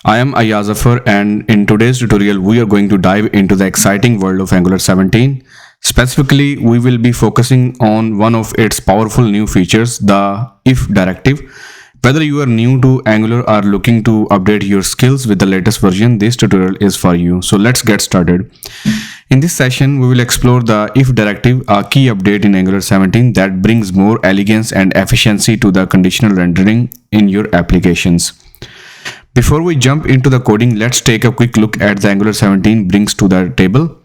I am Ayazafar, and in today's tutorial we are going to dive into the exciting world of Angular 17. Specifically, we will be focusing on one of its powerful new features, the if directive. Whether you are new to Angular or looking to update your skills with the latest version, this tutorial is for you. So let's get started. In this session, we will explore the if directive, a key update in Angular 17 that brings more elegance and efficiency to the conditional rendering in your applications. Before we jump into the coding, let's take a quick look at the Angular 17 brings to the table.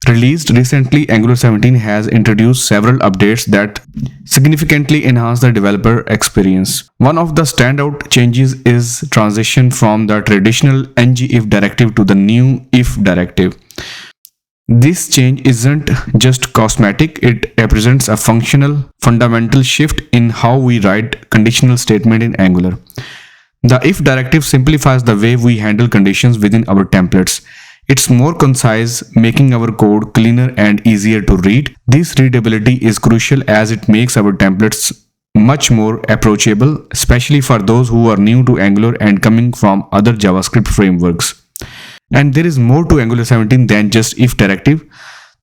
Released recently, Angular 17 has introduced several updates that significantly enhance the developer experience. One of the standout changes is transition from the traditional ng-if directive to the new if directive. This change isn't just cosmetic, it represents a fundamental shift in how we write conditional statement in Angular. The if directive simplifies the way we handle conditions within our templates. It's more concise, making our code cleaner and easier to read. This readability is crucial as it makes our templates much more approachable, especially for those who are new to Angular and coming from other JavaScript frameworks. And there is more to Angular 17 than just if directive.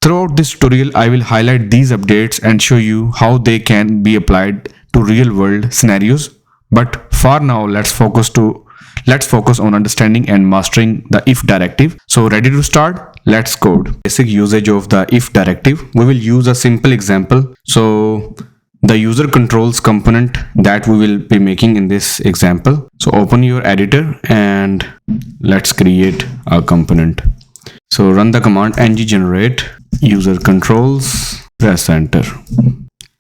Throughout this tutorial, I will highlight these updates and show you how they can be applied to real-world scenarios. But for now, let's focus on understanding and mastering the if directive. So ready to start? Let's code. Basic usage of the if directive. We will use a simple example. So the user controls component that we will be making in this example. So open your editor and let's create a component. So run the command ng generate user controls, press enter.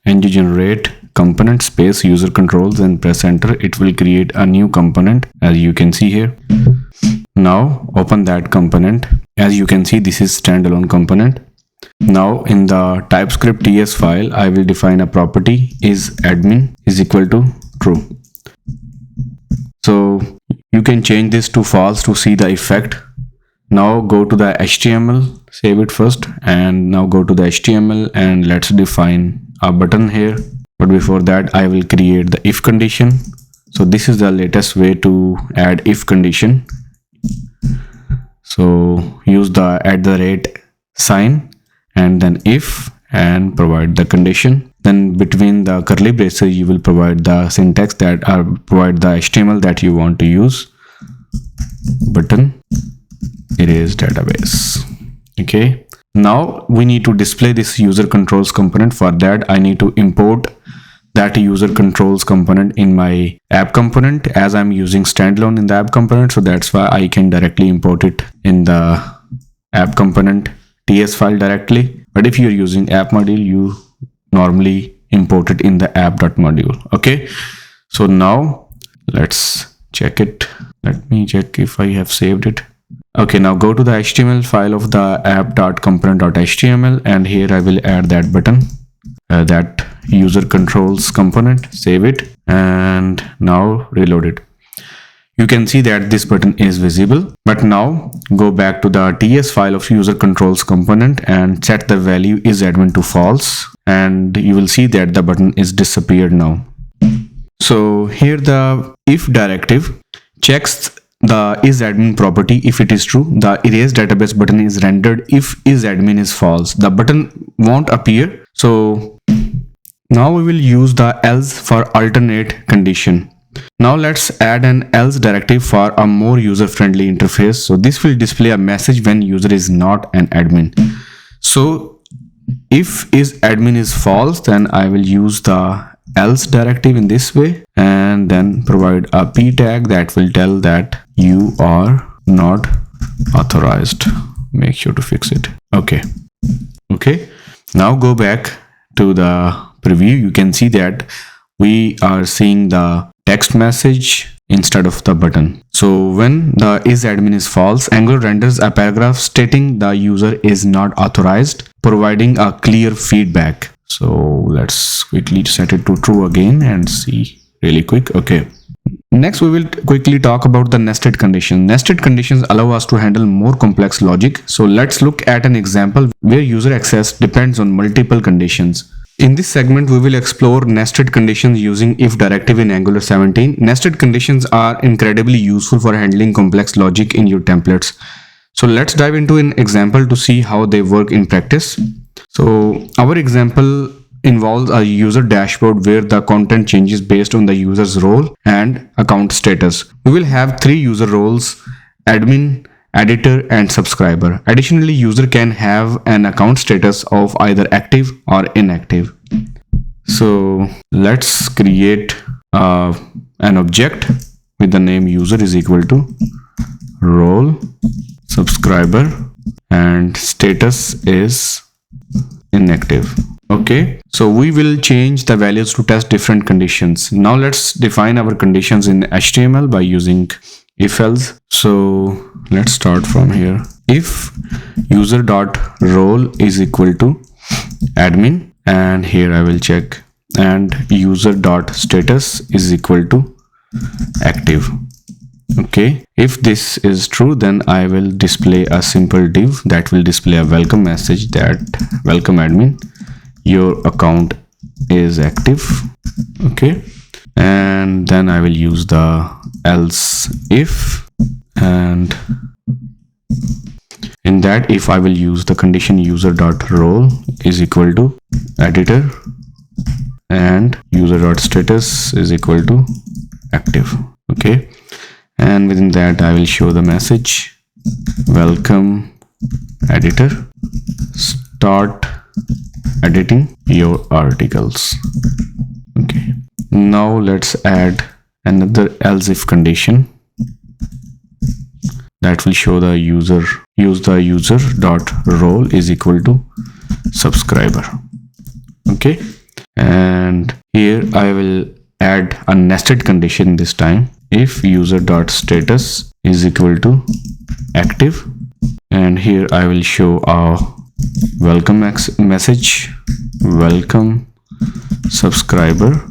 Ng generate component space user controls and press enter. It will create a new component as you can see here. Now open that component. As you can see, this is standalone component. Now in the TypeScript TS file, I will define a property is admin is equal to true. So you can change this to false to see the effect. Now go to the HTML, save it first, and now go to the HTML and let's define a button here. But before that, I will create the if condition. So this is the latest way to add if condition. So use the sign and then if and provide the condition. Then between the curly braces, you will provide the syntax provide the HTML that you want to use. Button erase database. Okay. Now we need to display this user controls component. For that, I need to import that user controls component in my app component, as I'm using standalone in the app component. So that's why I can directly import it in the app component TS file directly. But if you're using app module, you normally import it in the app.module. Okay. So now let's check it. Let me check if I have saved it. Okay, now go to the HTML file of the app.component.html and here I will add that button, that user controls component, save it and now reload it. You can see that this button is visible, but now go back to the TS file of user controls component and set the value is admin to false and you will see that the button is disappeared now. So here the if directive checks the isAdmin property. If it is true, the erase database button is rendered. If isAdmin is false, the button won't appear. So now we will use the else for alternate condition. Now let's add an else directive for a more user-friendly interface. So this will display a message when user is not an admin. So if isAdmin is false, then I will use the else directive in this way and then provide a p tag that will tell that you are not authorized. Make sure to fix it. Okay. Now go back to the preview. You can see that we are seeing the text message instead of the button. So when the isAdmin is false, Angular renders a paragraph stating the user is not authorized, providing a clear feedback. So let's quickly set it to true again and see really quick. Okay. Next, we will quickly talk about the nested condition. Nested conditions allow us to handle more complex logic. So let's look at an example where user access depends on multiple conditions. In this segment, we will explore nested conditions using if directive in Angular 17. Nested conditions are incredibly useful for handling complex logic in your templates. So let's dive into an example to see how they work in practice. So our example involves a user dashboard where the content changes based on the user's role and account status. We will have three user roles: admin, editor, and subscriber. Additionally, user can have an account status of either active or inactive. So let's create an object with the name user is equal to role, subscriber, and status is inactive. Okay, so we will change the values to test different conditions. Now let's define our conditions in HTML by using if else. So let's start from here. If user dot role is equal to admin, and here I will check, and user dot status is equal to active. Okay, if this is true, then I will display a simple div that will display a welcome message that welcome admin, your account is active. Okay, and then I will use the else if, and in that if I will use the condition user dot role is equal to editor and user dot status is equal to active. Okay, and within that I will show the message welcome editor, start editing your articles. Okay, now let's add another else if condition that will show the user, use the user dot role is equal to subscriber. Okay, and here I will add a nested condition this time. If user dot status is equal to active, and here I will show a welcome message, welcome subscriber,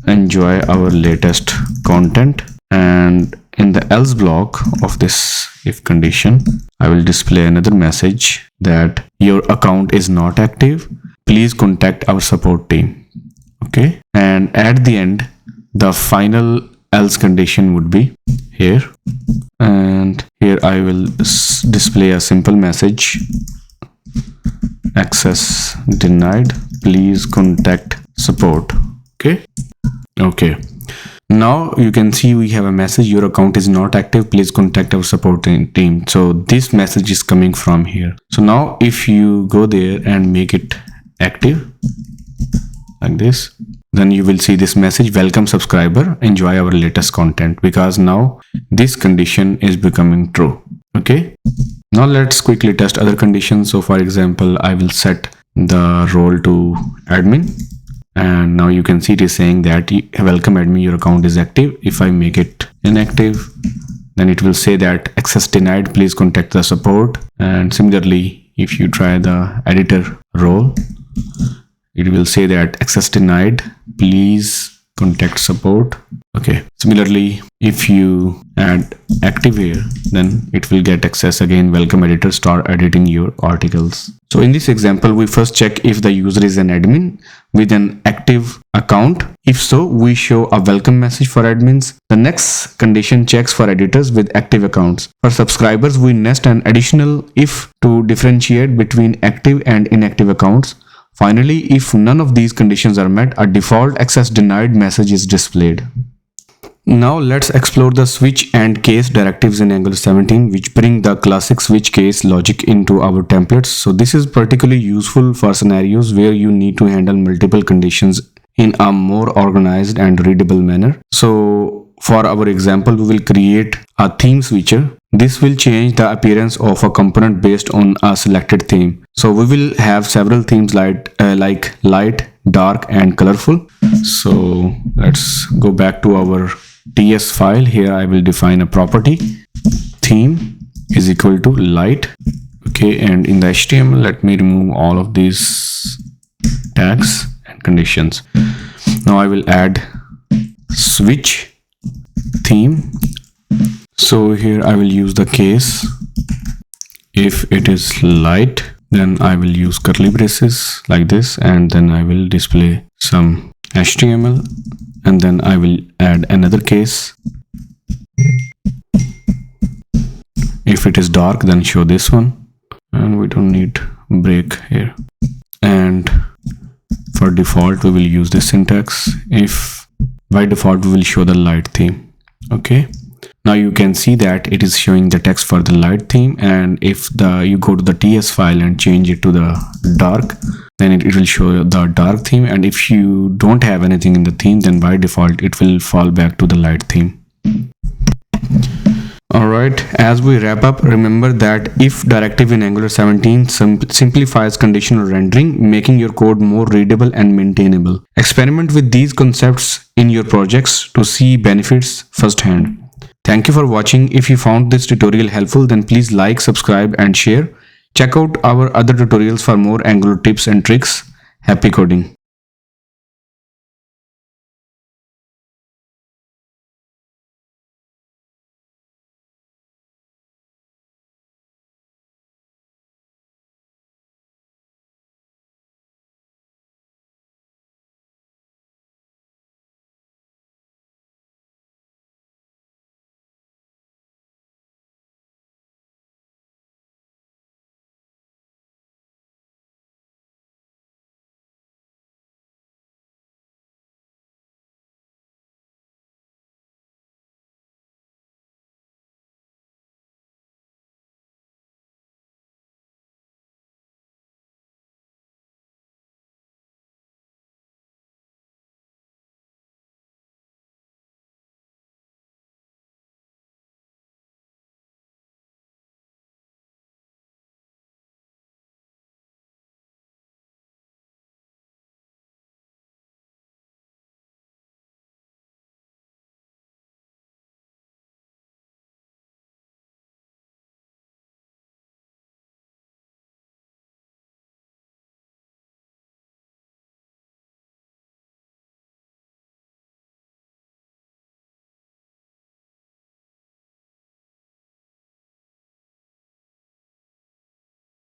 enjoy our latest content, and in the else block of this if condition I will display another message that your account is not active, please contact our support team. Okay, and at the end the final else condition would be here, and here I will display a simple message access denied, please contact support. Okay, now you can see we have a message, your account is not active, please contact our support team. So this message is coming from here. So now if you go there and make it active like this, then you will see this message welcome subscriber, enjoy our latest content, because now this condition is becoming true. Okay, now let's quickly test other conditions. So for example, I will set the role to admin, and now you can see it is saying that welcome admin, your account is active. If I make it inactive, then it will say that access denied, please contact the support. And similarly, if you try the editor role, it will say that access denied, please contact support. Okay, similarly if you add active here, then it will get access again, welcome editor, start editing your articles. So in this example, we first check if the user is an admin with an active account. If so, we show a welcome message for admins. The next condition checks for editors with active accounts. For subscribers, we nest an additional if to differentiate between active and inactive accounts. Finally, if none of these conditions are met, a default access denied message is displayed. Now let's explore the switch and case directives in Angular 17, which bring the classic switch case logic into our templates. So this is particularly useful for scenarios where you need to handle multiple conditions in a more organized and readable manner. So for our example, we will create a theme switcher. This will change the appearance of a component based on a selected theme. So we will have several themes like light, dark, and colorful. So let's go back to our TS file. Here I will define a property, theme is equal to light. Okay, and in the HTML, let me remove all of these tags and conditions. Now I will add switch theme. So here I will use the case if it is light, Then I will use curly braces like this, and then I will display some HTML, and then I will add another case. If it is dark, then show this one, and we don't need break here. And for default, we will use this syntax. If by default, we will show the light theme. Okay. Now you can see that it is showing the text for the light theme, and if you go to the TS file and change it to the dark, then it will show the dark theme. And if you don't have anything in the theme, then by default it will fall back to the light theme. Alright, as we wrap up, remember that if directive in Angular 17 simplifies conditional rendering, making your code more readable and maintainable. Experiment with these concepts in your projects to see benefits firsthand. Thank you for watching. If you found this tutorial helpful, then please like, subscribe and share. Check out our other tutorials for more Angular tips and tricks. Happy coding!